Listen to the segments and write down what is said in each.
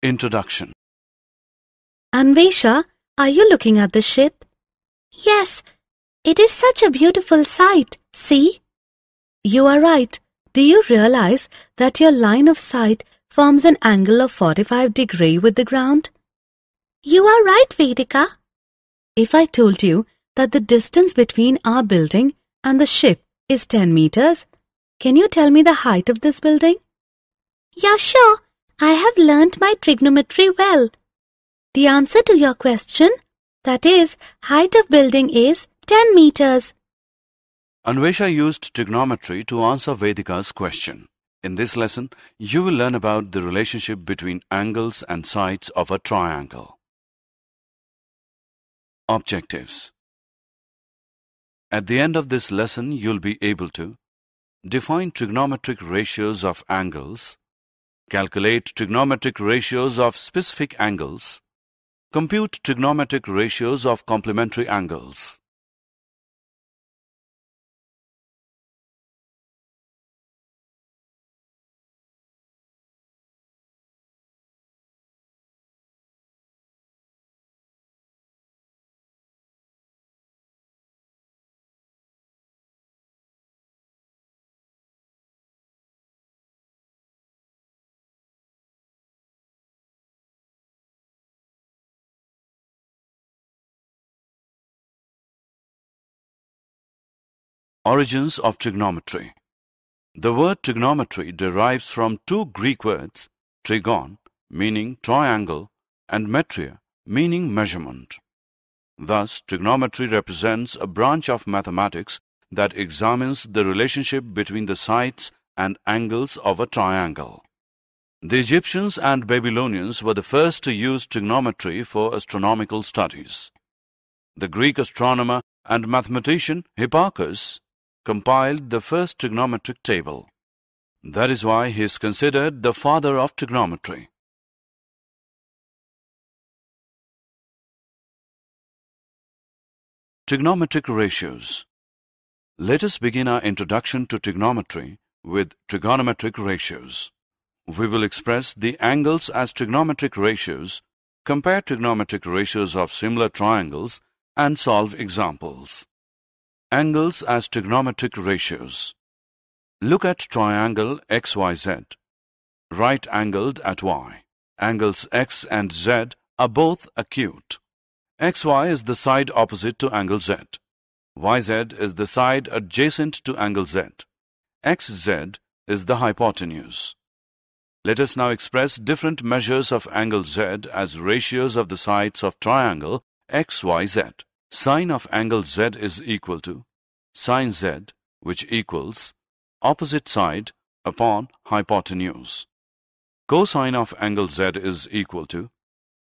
Introduction. Anvesha, are you looking at the ship? Yes, it is such a beautiful sight. See? You are right. Do you realize that your line of sight forms an angle of 45 degrees with the ground? You are right, Vedika. If I told you that the distance between our building and the ship is 10 meters, can you tell me the height of this building? Yeah, sure. I have learnt my trigonometry well. The answer to your question, that is, height of building is 10 meters. Anvesha used trigonometry to answer Vedika's question. In this lesson, you will learn about the relationship between angles and sides of a triangle. Objectives. At the end of this lesson, you'll be able to define trigonometric ratios of angles, calculate trigonometric ratios of specific angles, compute trigonometric ratios of complementary angles. Origins of trigonometry. The word trigonometry derives from two Greek words, trigon, meaning triangle, and metria, meaning measurement. Thus, trigonometry represents a branch of mathematics that examines the relationship between the sides and angles of a triangle. The Egyptians and Babylonians were the first to use trigonometry for astronomical studies. The Greek astronomer and mathematician Hipparchus compiled the first trigonometric table. That is why he is considered the father of trigonometry. Trigonometric ratios. Let us begin our introduction to trigonometry with trigonometric ratios. We will express the angles as trigonometric ratios, compare trigonometric ratios of similar triangles, and solve examples. Angles as trigonometric ratios. Look at triangle XYZ. Right-angled at Y. Angles X and Z are both acute. XY is the side opposite to angle Z. YZ is the side adjacent to angle Z. XZ is the hypotenuse. Let us now express different measures of angle Z as ratios of the sides of triangle XYZ. Sine of angle Z is equal to sine Z, which equals opposite side upon hypotenuse. Cosine of angle Z is equal to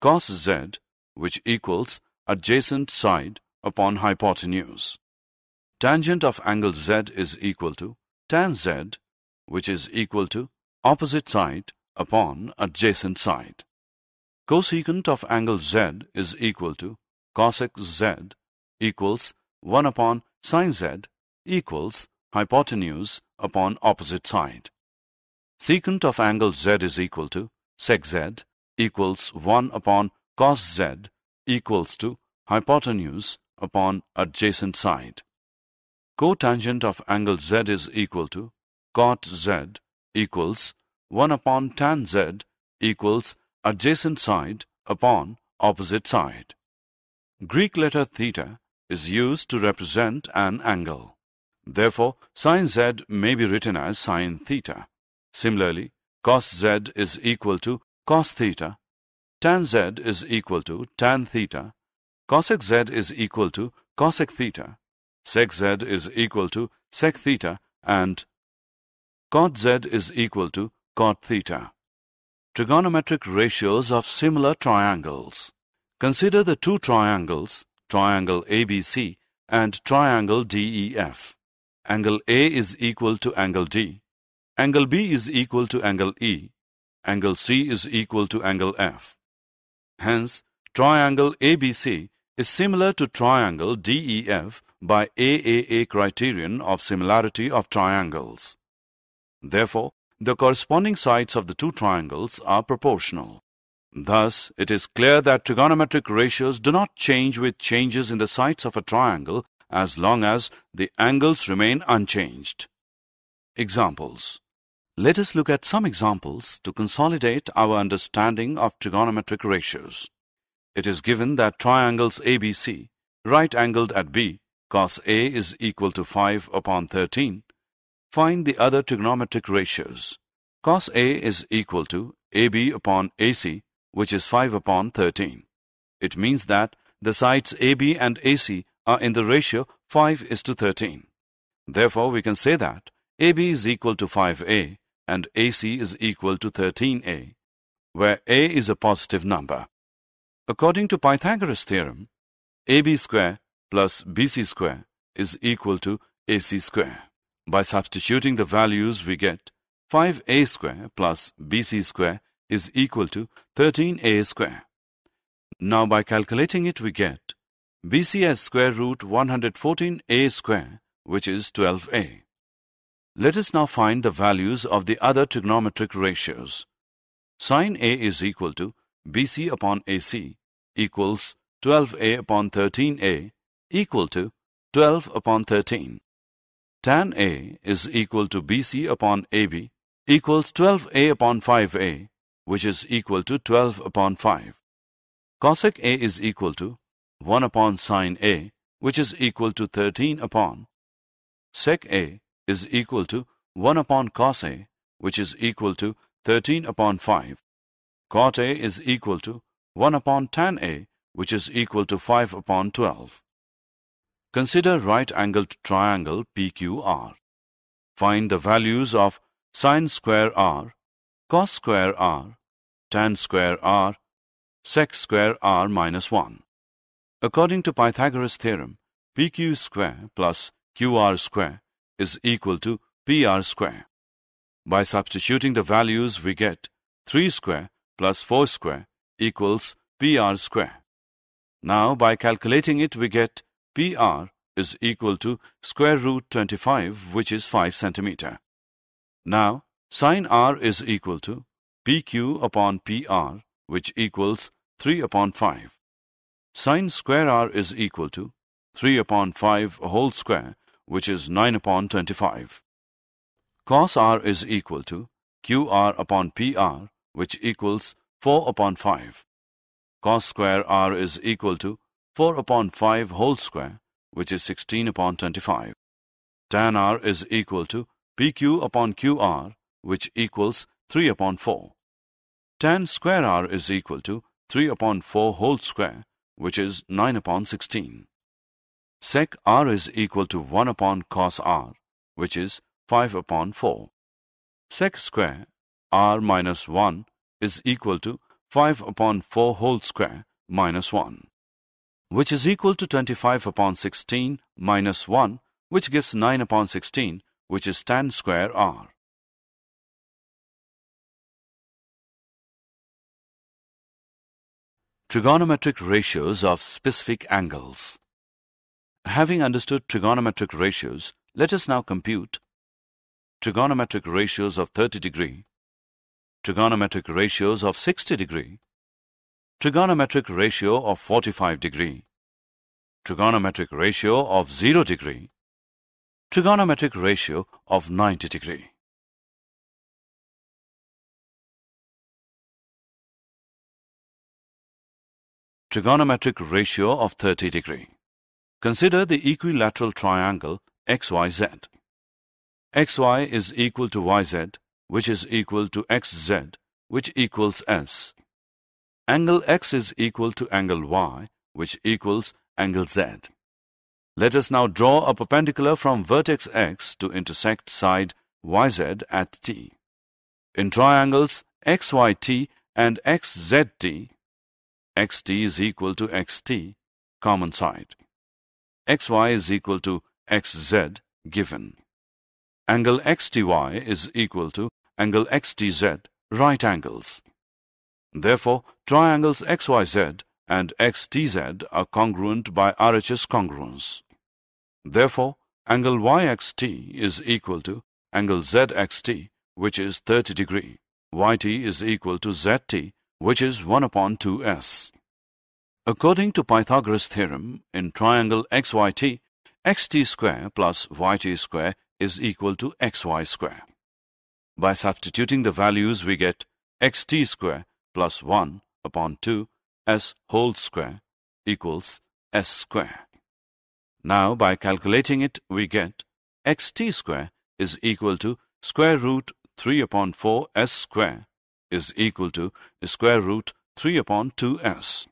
cos Z, which equals adjacent side upon hypotenuse. Tangent of angle Z is equal to tan Z, which is equal to opposite side upon adjacent side. Cosecant of angle Z is equal to cosec Z equals 1 upon sine Z equals hypotenuse upon opposite side. Secant of angle Z is equal to sec Z equals 1 upon cos Z equals to hypotenuse upon adjacent side. Cotangent of angle Z is equal to cot Z equals 1 upon tan Z equals adjacent side upon opposite side. Greek letter theta is used to represent an angle. Therefore, sin Z may be written as sin theta. Similarly, cos Z is equal to cos theta, tan Z is equal to tan theta, cosec Z is equal to cosec theta, sec Z is equal to sec theta, and cot Z is equal to cot theta. Trigonometric ratios of similar triangles. Consider the two triangles, triangle ABC and triangle DEF. Angle A is equal to angle D. Angle B is equal to angle E. Angle C is equal to angle F. Hence, triangle ABC is similar to triangle DEF by AAA criterion of similarity of triangles. Therefore, the corresponding sides of the two triangles are proportional. Thus, it is clear that trigonometric ratios do not change with changes in the sides of a triangle as long as the angles remain unchanged. Examples. Let us look at some examples to consolidate our understanding of trigonometric ratios. It is given that triangles ABC, right-angled at B, cos A is equal to 5 upon 13. Find the other trigonometric ratios. Cos A is equal to AB upon AC, which is 5 upon 13. It means that the sides AB and AC are in the ratio 5:13. Therefore, we can say that AB is equal to 5A and AC is equal to 13A, where A is a positive number. According to Pythagoras' theorem, AB square plus BC square is equal to AC square. By substituting the values, we get 5A square plus BC square is equal to 13A square. Now, by calculating it, we get BC as square root 114A square, which is 12A. Let us now find the values of the other trigonometric ratios. Sin A is equal to BC upon AC equals 12A upon 13A equal to 12 upon 13. Tan A is equal to BC upon AB equals 12A upon 5A, which is equal to 12 upon 5. Cosec A is equal to 1 upon sin A, which is equal to 13 upon. Sec A is equal to 1 upon cos A, which is equal to 13 upon 5. Cot A is equal to 1 upon tan A, which is equal to 5 upon 12. Consider right-angled triangle PQR. Find the values of sin square R, cos square R, tan square R, sec square R minus 1. According to Pythagoras' theorem, PQ square plus QR square is equal to PR square. By substituting the values, we get 3 square plus 4 square equals PR square. Now, by calculating it, we get PR is equal to square root 25, which is 5 centimeter. Now, sin R is equal to PQ upon PR, which equals 3 upon 5. Sin square R is equal to 3 upon 5 whole square, which is 9 upon 25. Cos R is equal to QR upon PR, which equals 4 upon 5. Cos square R is equal to 4 upon 5 whole square, which is 16 upon 25. Tan R is equal to PQ upon QR, which equals 3 upon 4. Tan square R is equal to 3 upon 4 whole square, which is 9 upon 16. Sec R is equal to 1 upon cos R, which is 5 upon 4. Sec square R minus 1 is equal to 5 upon 4 whole square minus 1, which is equal to 25 upon 16 minus 1, which gives 9 upon 16, which is tan square R. Trigonometric ratios of specific angles. Having understood trigonometric ratios, let us now compute trigonometric ratios of 30 degree, trigonometric ratios of 60 degree, trigonometric ratio of 45 degree, trigonometric ratio of 0 degree, trigonometric ratio of 90 degree. Trigonometric ratio of 30 degree. Consider the equilateral triangle XYZ. XY is equal to YZ, which is equal to XZ, which equals S. Angle X is equal to angle Y, which equals angle Z. Let us now draw a perpendicular from vertex X to intersect side YZ at T. In triangles XYT and XZT, XT is equal to XT, common side. XY is equal to XZ, given. Angle XTY is equal to angle XTZ, right angles. Therefore, triangles XYZ and XTZ are congruent by RHS congruence. Therefore, angle YXT is equal to angle ZXT, which is 30 degree. YT is equal to ZT, which is 1 upon 2s. According to Pythagoras' theorem, in triangle XYT, xt square plus yt square is equal to xy square. By substituting the values, we get xt square plus 1 upon 2 s whole square equals s square. Now, by calculating it, we get xt square is equal to square root 3 upon 4 s square is equal to square root 3 upon 2s.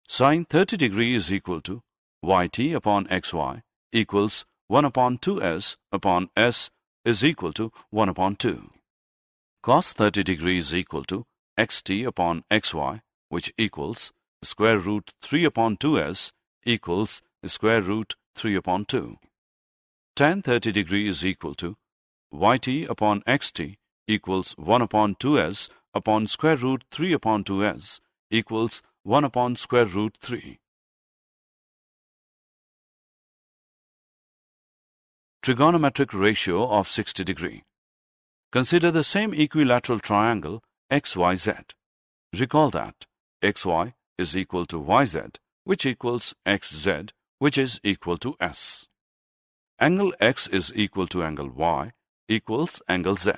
Sin 30 degree is equal to yt upon xy equals 1 upon 2s upon s is equal to 1 upon 2. Cos 30 degree is equal to xt upon xy, which equals square root 3 upon 2s equals square root 3 upon 2. Tan 30 degree is equal to yt upon xt equals 1 upon 2s upon square root 3 upon 2s equals 1 upon square root 3. Trigonometric ratio of 60 degree. Consider the same equilateral triangle XYZ. Recall that XY is equal to YZ, which equals XZ, which is equal to S. Angle X is equal to angle Y equals angle Z.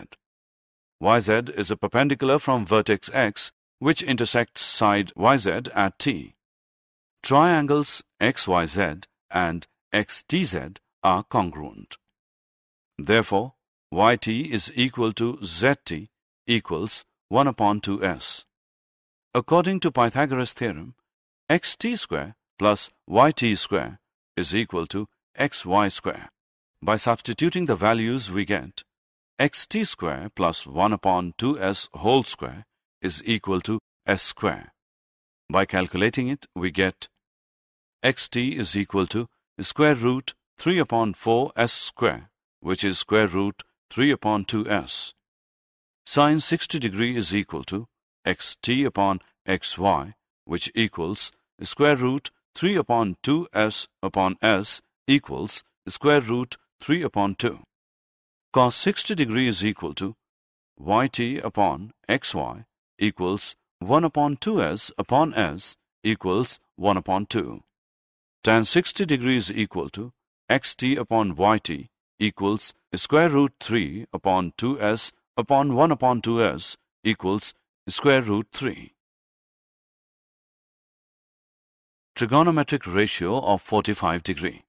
YZ is a perpendicular from vertex X, which intersects side YZ at T. Triangles XYZ and XTZ are congruent. Therefore, YT is equal to ZT equals 1 upon 2s. According to Pythagoras' theorem, xt square plus yt square is equal to xy square. By substituting the values, we get xt square plus 1 upon 2s whole square is equal to s square. By calculating it, we get xt is equal to square root 3 upon 4s square, which is square root 3 upon 2s. Sin 60 degree is equal to xt upon xy, which equals square root 3 upon 2s upon s equals square root 3 upon 2. Cos 60 degree is equal to yt upon xy equals 1 upon 2s upon s equals 1 upon 2. Tan 60 degree is equal to xt upon yt equals square root 3 upon 2s upon 1 upon 2s equals square root 3. Trigonometric ratio of 45 degree.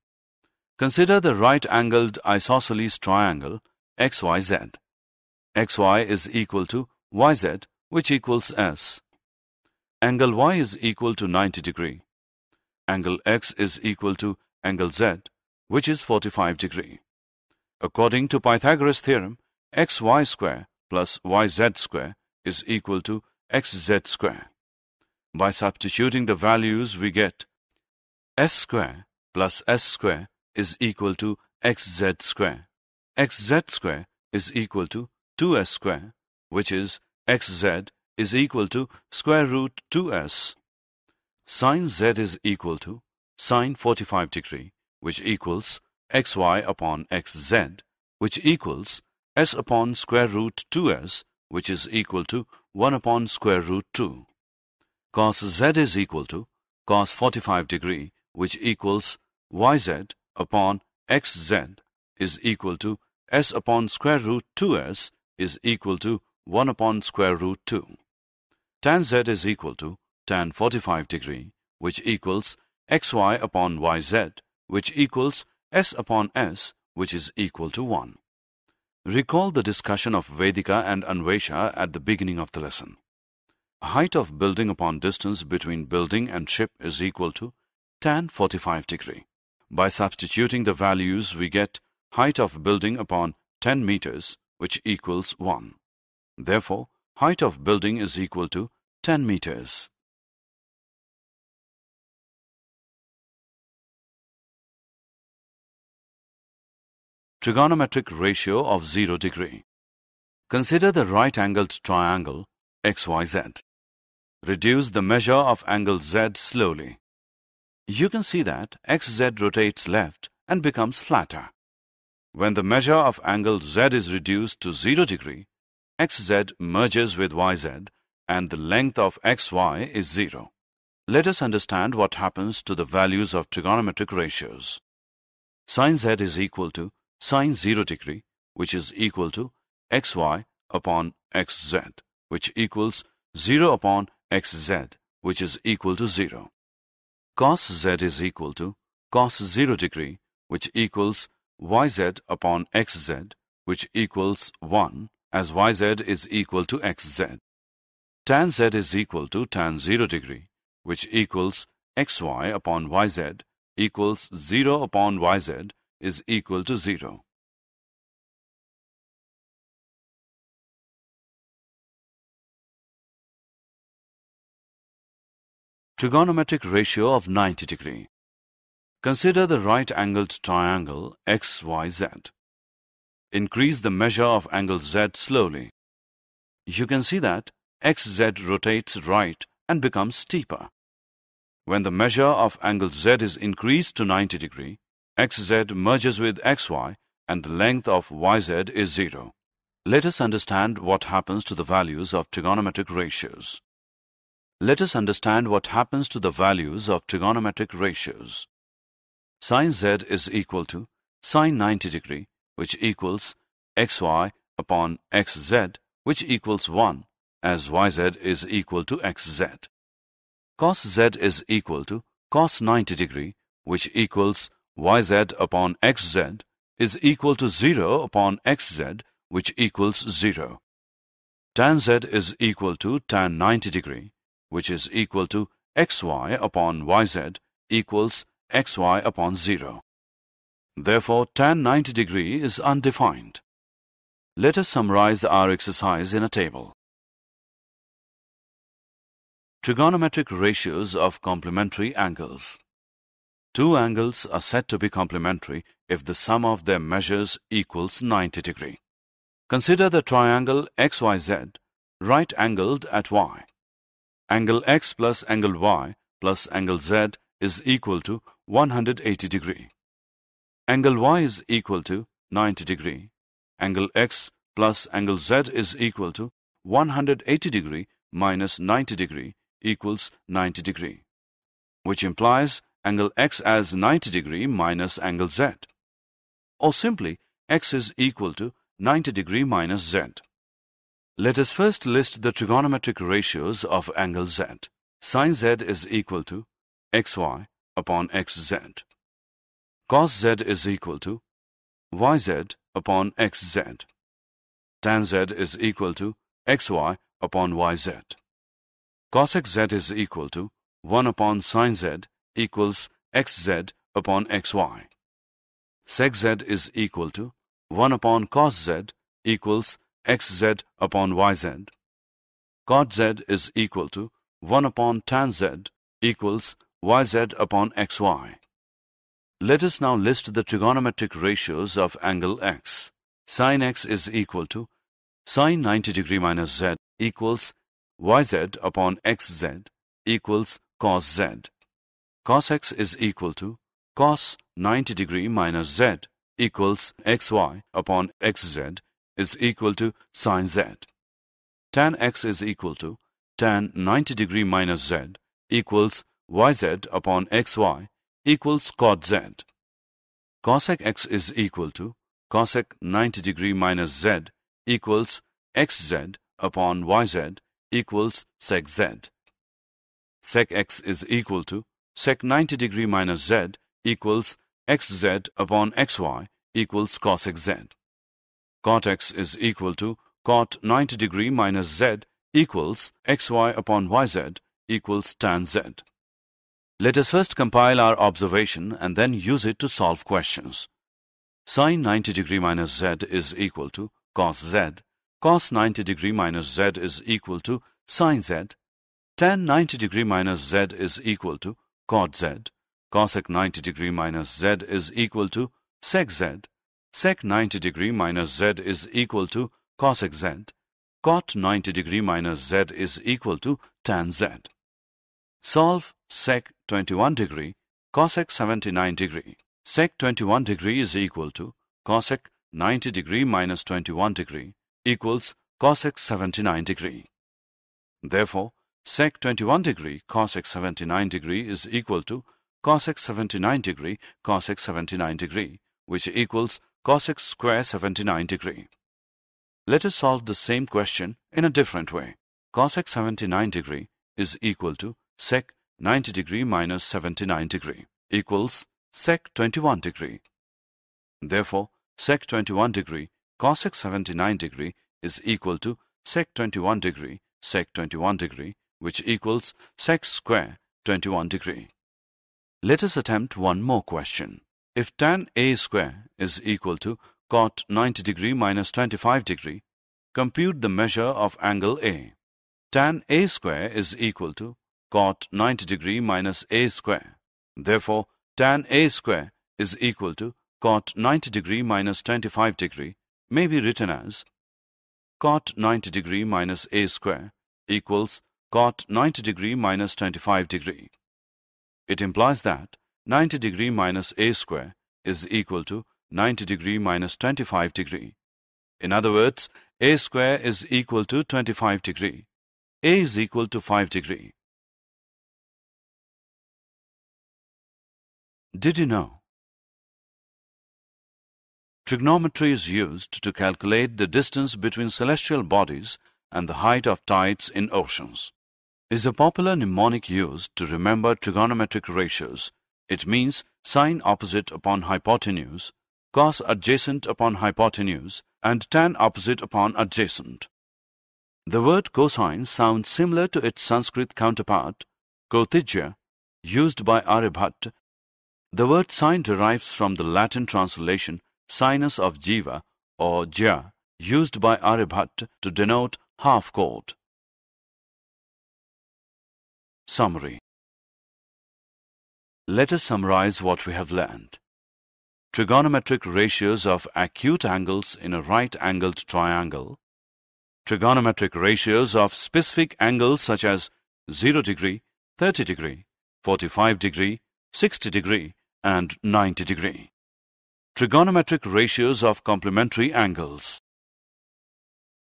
Consider the right-angled isosceles triangle XYZ. XY is equal to YZ, which equals S. Angle Y is equal to 90 degree. Angle X is equal to angle Z, which is 45 degree. According to Pythagoras' theorem, xy square plus yz square is equal to xz square. By substituting the values, we get s square plus s square is equal to xz square. Xz square is equal to 2s square, which is xz is equal to square root 2s. Sin z is equal to sin 45 degree, which equals xy upon xz, which equals s upon square root 2s, which is equal to 1 upon square root 2. Cos z is equal to cos 45 degree, which equals yz upon xz is equal to s upon square root 2s is equal to 1 upon square root 2. Tan z is equal to tan 45 degree, which equals xy upon yz, which equals s upon s, which is equal to 1. Recall the discussion of Vedika and Anvesha at the beginning of the lesson. Height of building upon distance between building and ship is equal to tan 45 degree. By substituting the values, we get height of building upon 10 meters, which equals 1. Therefore, height of building is equal to 10 meters. Trigonometric ratio of 0 degree. Consider the right-angled triangle XYZ. Reduce the measure of angle Z slowly. You can see that XZ rotates left and becomes flatter. When the measure of angle Z is reduced to 0 degree, XZ merges with YZ and the length of xy is 0. Let us understand what happens to the values of trigonometric ratios. Sin z is equal to sin 0 degree, which is equal to xy upon xz, which equals 0 upon xz, which is equal to 0. Cos z is equal to cos 0 degree, which equals yz upon xz, which equals 1, as yz is equal to xz. Tan z is equal to tan 0 degree, which equals xy upon yz, equals 0 upon yz is equal to 0. Trigonometric ratio of 90 degree. Consider the right-angled triangle XYZ. Increase the measure of angle Z slowly. You can see that XZ rotates right and becomes steeper. When the measure of angle Z is increased to 90 degree, XZ merges with XY and the length of YZ is 0. Let us understand what happens to the values of trigonometric ratios. Let us understand what happens to the values of trigonometric ratios. Sin Z is equal to sin 90 degree, which equals xy upon xz, which equals 1, as yz is equal to xz. Cos z is equal to cos 90 degree, which equals yz upon xz, is equal to 0 upon xz, which equals 0. Tan z is equal to tan 90 degree, which is equal to xy upon yz, equals xy upon 0. Therefore, tan 90 degree is undefined. Let us summarize our exercise in a table. Trigonometric ratios of complementary angles. Two angles are said to be complementary if the sum of their measures equals 90 degree. Consider the triangle XYZ, right-angled at Y. Angle X plus angle Y plus angle Z is equal to 180 degree. Angle Y is equal to 90 degree. Angle X plus angle Z is equal to 180 degree minus 90 degree equals 90 degree, which implies angle X as 90 degree minus angle Z. Or simply, X is equal to 90 degree minus Z. Let us first list the trigonometric ratios of angle Z. Sin Z is equal to xy upon xz. Cos Z is equal to yz upon xz. Tan Z is equal to xy upon yz. Cosec Z is equal to 1 upon sin Z equals xz upon xy. Sec Z is equal to 1 upon cos Z equals xz upon yz. Cot Z is equal to 1 upon tan Z equals yz upon xy. Let us now list the trigonometric ratios of angle X. Sin X is equal to sin 90 degree minus Z equals yz upon xz equals cos Z. Cos X is equal to cos 90 degree minus Z equals xy upon xz is equal to sin Z. Tan X is equal to tan 90 degree minus Z equals yz upon xy equals cot Z. Cosec X is equal to cosec 90 degree minus Z equals xz upon yz equals sec Z. Sec X is equal to sec 90 degree minus Z equals xz upon xy equals cosec Z. Cot X is equal to cot 90 degree minus Z equals xy upon yz equals tan Z. Let us first compile our observation and then use it to solve questions. Sin 90 degree minus Z is equal to cos Z. Cos 90 degree minus Z is equal to sin Z. Tan 90 degree minus Z is equal to cot Z. Cosec 90 degree minus Z is equal to sec Z. Sec 90 degree minus Z is equal to cosec Z. Cot 90 degree minus Z is equal to tan Z. Solve sec 21 degree, cosec 79 degree. Sec 21 degree is equal to cosec 90 degree minus 21 degree equals cosec 79 degree. Therefore, sec 21 degree cosec 79 degree is equal to cosec 79 degree cosec 79 degree, which equals cosec square 79 degree. Let us solve the same question in a different way. Cosec 79 degree is equal to sec 90 degree minus 79 degree equals sec 21 degree. Therefore, sec 21 degree cosec 79 degree is equal to sec 21 degree sec 21 degree, which equals sec square 21 degree. Let us attempt one more question. If tan A square is equal to cot 90 degree minus 25 degree, compute the measure of angle A. Tan A square is equal to cot 90 degree minus A square. Therefore, tan A square is equal to cot 90 degree minus 25 degree may be written as cot 90 degree minus A square equals cot 90 degree minus 25 degree. It implies that 90 degree minus A square is equal to 90 degree minus 25 degree. In other words, A square is equal to 25 degree. A is equal to 5 degree. Did you know? Trigonometry is used to calculate the distance between celestial bodies and the height of tides in oceans. Is a popular mnemonic used to remember trigonometric ratios. It means sine opposite upon hypotenuse, cos adjacent upon hypotenuse, and tan opposite upon adjacent. The word cosine sounds similar to its Sanskrit counterpart, kotijya, used by Aryabhatta. The word sine derives from the Latin translation sinus of jiva or jya, used by Aryabhatta to denote half-chord. Summary. Let us summarize what we have learned. Trigonometric ratios of acute angles in a right-angled triangle. Trigonometric ratios of specific angles such as 0 degree, 30 degree, 45 degree, 60 degree, and 90 degree. Trigonometric ratios of complementary angles.